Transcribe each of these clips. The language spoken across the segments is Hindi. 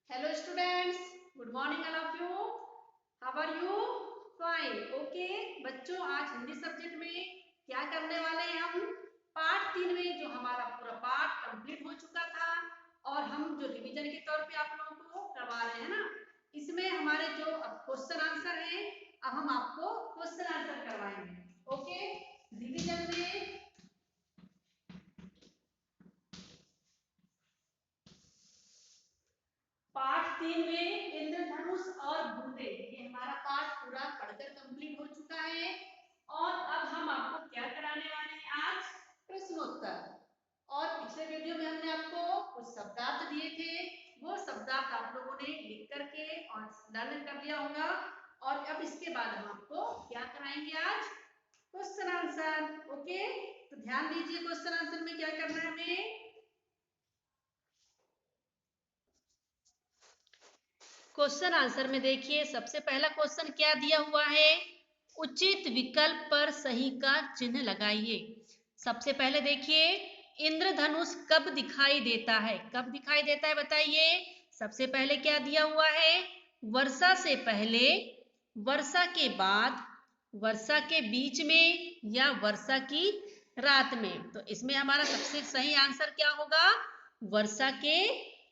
Hello students, good morning all of you. How are you? Fine. Okay. बच्चों आज हिंदी सब्जेक्ट में क्या करने वाले हैं हम? पाठ 3 में जो हमारा पूरा पाठ कंप्लीट हो चुका था और हम जो रिवीजन के तौर पे आप लोगों को करवा रहे हैं ना, इसमें हमारे जो अब क्वेश्चन आंसर है, अब हम आपको क्वेश्चन आंसर करवाएंगे. ओके. रिवीजन में पाठ 3 में इंद्रधनुष और बूंदे, ये हमारा पाठ पूरा पढ़कर कंप्लीट हो चुका है और अब हम आपको क्या कराने वाले हैं आज? प्रश्नोत्तर. और पिछले वीडियो में हमने आपको कुछ शब्दार्थ दिए थे, वो शब्दार्थ आप लोगों ने लिख करके और लर्न कर लिया होगा और अब इसके बाद हम आपको क्या कराएंगे आज? Question answer. ओके. तो ध्यान दीजिए क्वेश्चन आंसर में क्या करना है हमें. क्वेश्चन आंसर में देखिए सबसे पहला क्वेश्चन क्या दिया हुआ है, उचित विकल्प पर सही का चिन्ह लगाइए. सबसे पहले देखिए इंद्रधनुष कब दिखाई देता है, कब दिखाई देता है बताइए. सबसे पहले क्या दिया हुआ है, वर्षा से पहले, वर्षा के बाद, वर्षा के बीच में या वर्षा की रात में. तो इसमें हमारा सबसे सही आंसर क्या होगा, वर्षा के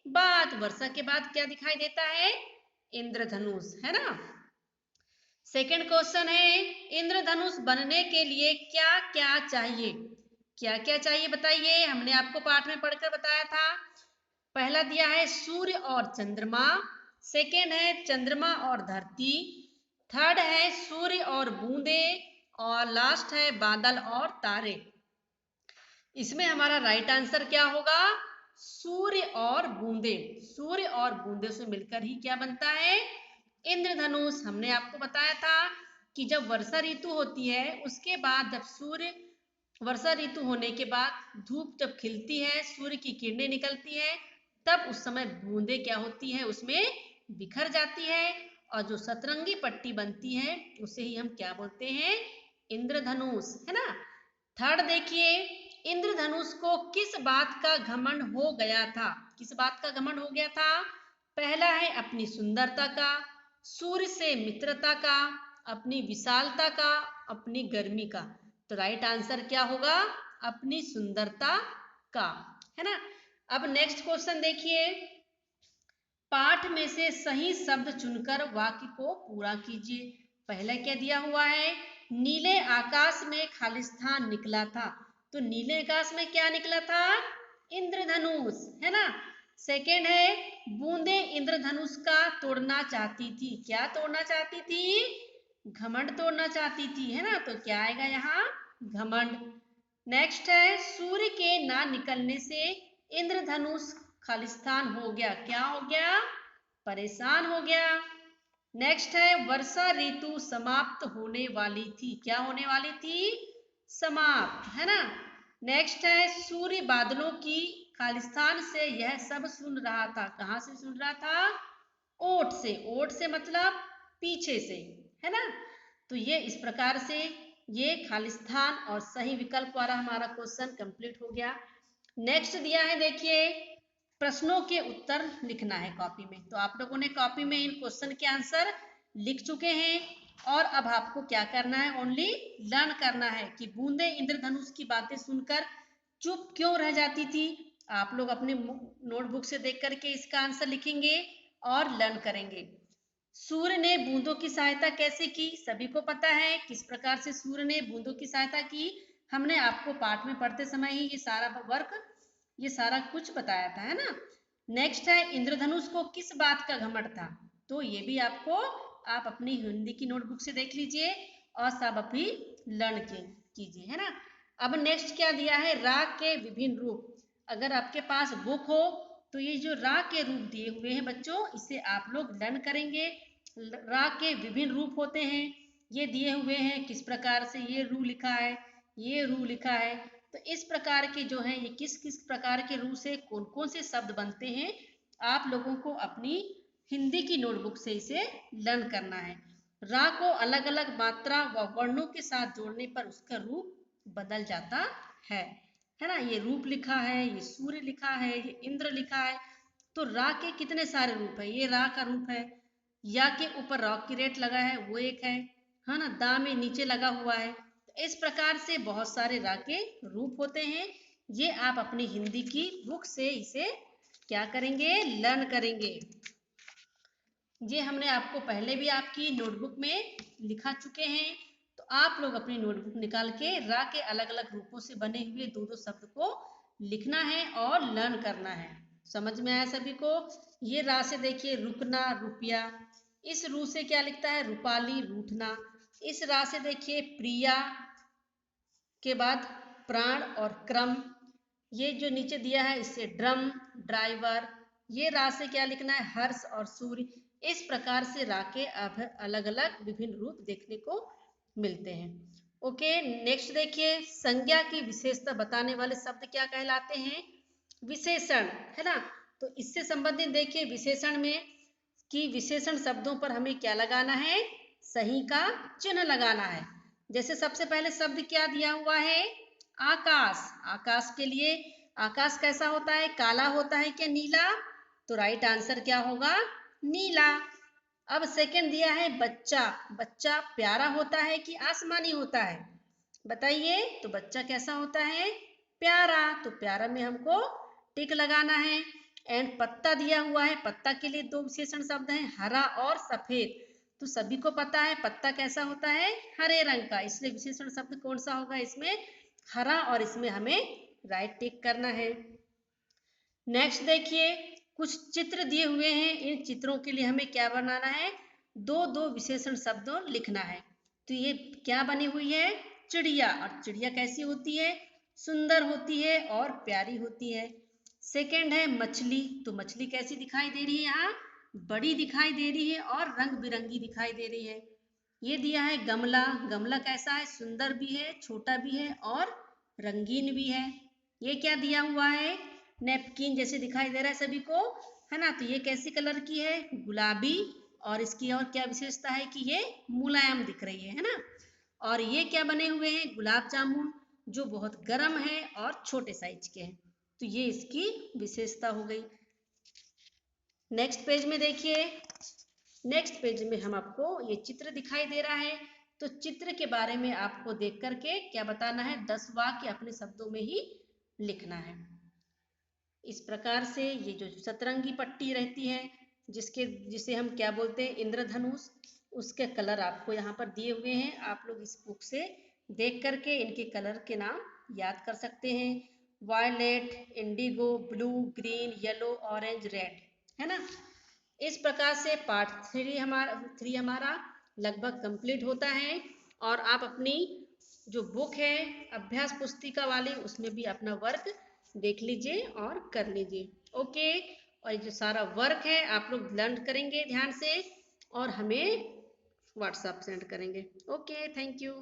बाद. वर्षा के बाद क्या दिखाई देता है, इंद्रधनुष, है ना. सेकंड क्वेश्चन है इंद्रधनुष बनने के लिए क्या क्या चाहिए, क्या क्या चाहिए बताइए. हमने आपको पाठ में पढ़कर बताया था. पहला दिया है सूर्य और चंद्रमा, सेकंड है चंद्रमा और धरती, थर्ड है सूर्य और बूंदे और लास्ट है बादल और तारे. इसमें हमारा राइट आंसर क्या होगा, सूर्य और बूंदे. सूर्य और बूंदे से मिलकर ही क्या बनता है, इंद्रधनुष. हमने आपको बताया था कि जब वर्षा ऋतु होती है उसके बाद जब सूर्य, वर्षा ऋतु होने के बाद धूप जब खिलती है, सूर्य की किरणें निकलती है, तब उस समय बूंदे क्या होती है, उसमें बिखर जाती है और जो सतरंगी पट्टी बनती है उसे ही हम क्या बोलते हैं, इंद्रधनुष, है ना. थर्ड देखिए इंद्रधनुष को किस बात का घमंड हो गया था, किस बात का घमंड हो गया था. पहला है अपनी सुंदरता का, सूर्य से मित्रता का, अपनी विशालता का, अपनी गर्मी का. तो राइट आंसर क्या होगा, अपनी सुंदरता का, है ना. अब नेक्स्ट क्वेश्चन देखिए, पाठ में से सही शब्द चुनकर वाक्य को पूरा कीजिए. पहला क्या दिया हुआ है, नीले आकाश में खालिस्तान निकला था. तो नीले आकाश में क्या निकला था, इंद्रधनुष, है ना. सेकेंड है बूंदे इंद्रधनुष का तोड़ना चाहती थी. क्या तोड़ना चाहती थी, घमंड तोड़ना चाहती थी, है ना. तो क्या आएगा यहाँ, घमंड. नेक्स्ट है सूर्य के ना निकलने से इंद्रधनुष खालिस्तान हो गया. क्या हो गया, परेशान हो गया. नेक्स्ट है वर्षा ऋतु समाप्त होने वाली थी. क्या होने वाली थी, समाप्त, है ना. नेक्स्ट है सूर्य बादलों की खालिस्तान से यह सब सुन रहा था. कहाँ से सुन रहा था, ओट से. ओट से मतलब पीछे से, है ना. तो ये इस प्रकार से ये खालिस्तान और सही विकल्प वाला हमारा क्वेश्चन कंप्लीट हो गया. नेक्स्ट दिया है देखिए प्रश्नों के उत्तर लिखना है कॉपी में. तो आप लोगों ने कॉपी में इन क्वेश्चन के आंसर लिख चुके हैं और अब आपको क्या करना है, ओनली लर्न करना है कि बूंदे इंद्रधनुष की बातें सुनकर चुप क्यों रह जाती थी. आप लोग अपने नोटबुक से देख करके इसका आंसर लिखेंगे और लर्न करेंगे. सूर्य ने बूंदों की सहायता कैसे की, सभी को पता है किस प्रकार से सूर्य ने बूंदों की सहायता की. हमने आपको पाठ में पढ़ते समय ही ये सारा वर्क, ये सारा कुछ बताया था, है ना. नेक्स्ट है इंद्रधनुष को किस बात का घमंड था. तो ये भी आपको, आप अपनी हिंदी की नोटबुक से देख लीजिए और सब अभी लर्न कीजिए, है ना. अब नेक्स्ट क्या दिया है, राग के विभिन्न रूप. अगर आपके पास बुक हो तो ये जो राग के रूप दिए हुए हैं बच्चों, इसे आप लोग लर्न करेंगे. राग के विभिन्न रूप होते हैं, ये दिए हुए हैं किस प्रकार से, ये रू लिखा है, ये रू लिखा है. तो इस प्रकार के जो है ये किस किस प्रकार के रू से कौन कौन से शब्द बनते हैं, आप लोगों को अपनी हिंदी की नोटबुक से इसे लर्न करना है. रा को अलग अलग मात्रा व वर्णों के साथ जोड़ने पर उसका रूप बदल जाता है, है ना. ये रूप लिखा है, ये सूर्य लिखा है, ये इंद्र लिखा है. तो रा के कितने सारे रूप है, ये रा का रूप है, या के ऊपर रॉकेट लगा है वो एक है ना, दा में नीचे लगा हुआ है। तो इस प्रकार से बहुत सारे रा के रूप होते हैं। ये आप अपनी हिंदी की बुक से इसे क्या करेंगे, लर्न करेंगे। ये हमने आपको पहले भी आपकी नोटबुक में लिखा चुके हैं। तो आप लोग अपनी नोटबुक निकाल के रा के अलग अलग रूपों से बने हुए दो दो शब्द को लिखना है और लर्न करना है। समझ में आया सभी को? ये रा से देखिए रुकना, रुपया। इस रू से क्या लिखता है, रूपाली, रूठना। इस रा से देखिए प्रिया के बाद प्राण और क्रम। ये जो नीचे दिया है इससे ड्रम, ड्राइवर। ये रा से क्या लिखना है, हर्ष और सूर्य। इस प्रकार से रा के अब अलग अलग विभिन्न रूप देखने को मिलते हैं। ओके, नेक्स्ट देखिए, संज्ञा की विशेषता बताने वाले शब्द क्या कहलाते हैं, विशेषण, है ना। तो इससे संबंधित देखिए, विशेषण में कि विशेषण शब्दों पर हमें क्या लगाना है, सही का चिन्ह लगाना है। जैसे सबसे पहले शब्द क्या दिया हुआ है, आकाश। आकाश के लिए आकाश कैसा होता है, काला होता है क्या नीला? तो राइट आंसर क्या होगा, नीला। अब सेकंड दिया है बच्चा। बच्चा प्यारा होता है कि आसमानी होता है, बताइए। तो बच्चा कैसा होता है, प्यारा। तो प्यारा में हमको टिक लगाना है। एंड पत्ता दिया हुआ है, पत्ता के लिए दो विशेषण शब्द हैं, हरा और सफेद। तो सभी को पता है पत्ता कैसा होता है, हरे रंग का, इसलिए विशेषण शब्द कौन सा होगा इसमें, हरा। और इसमें हमें राइट टिक करना है। नेक्स्ट देखिए, कुछ चित्र दिए हुए हैं, इन चित्रों के लिए हमें क्या बनाना है, दो दो विशेषण शब्द लिखना है। तो ये क्या बनी हुई है, चिड़िया। और चिड़िया कैसी होती है, सुंदर होती है और प्यारी होती है। सेकंड है मछली। तो मछली कैसी दिखाई दे रही है, यहाँ बड़ी दिखाई दे रही है और रंग बिरंगी दिखाई दे रही है। ये दिया है गमला। गमला कैसा है, सुंदर भी है, छोटा भी है और रंगीन भी है। ये क्या दिया हुआ है, नैपकिन जैसे दिखाई दे रहा है सभी को, है ना। तो ये कैसी कलर की है, गुलाबी। और इसकी और क्या विशेषता है कि ये मुलायम दिख रही है ना। और ये क्या बने हुए हैं, गुलाब जामुन, जो बहुत गर्म है और छोटे साइज के हैं। तो ये इसकी विशेषता हो गई। नेक्स्ट पेज में देखिए, नेक्स्ट पेज में हम आपको ये चित्र दिखाई दे रहा है। तो चित्र के बारे में आपको देख करके क्या बताना है, 10 वाक्य अपने शब्दों में ही लिखना है। इस प्रकार से ये जो सतरंगी पट्टी रहती है, जिसे हम क्या बोलते हैं, इंद्रधनुष, उसके कलर आपको यहाँ पर दिए हुए हैं। आप लोग इस बुक से देख करके इनके कलर के नाम याद कर सकते हैं। Violet, indigo, blue, green, yellow, orange, red, है ना। इस प्रकार से पार्ट 3 हमारा लगभग कंप्लीट होता है। और आप अपनी जो बुक है अभ्यास पुस्तिका वाली, उसमें भी अपना वर्क देख लीजिए और कर लीजिए। ओके, और जो सारा वर्क है आप लोग लर्न करेंगे ध्यान से और हमें व्हाट्सएप सेंड करेंगे। Okay, thank you.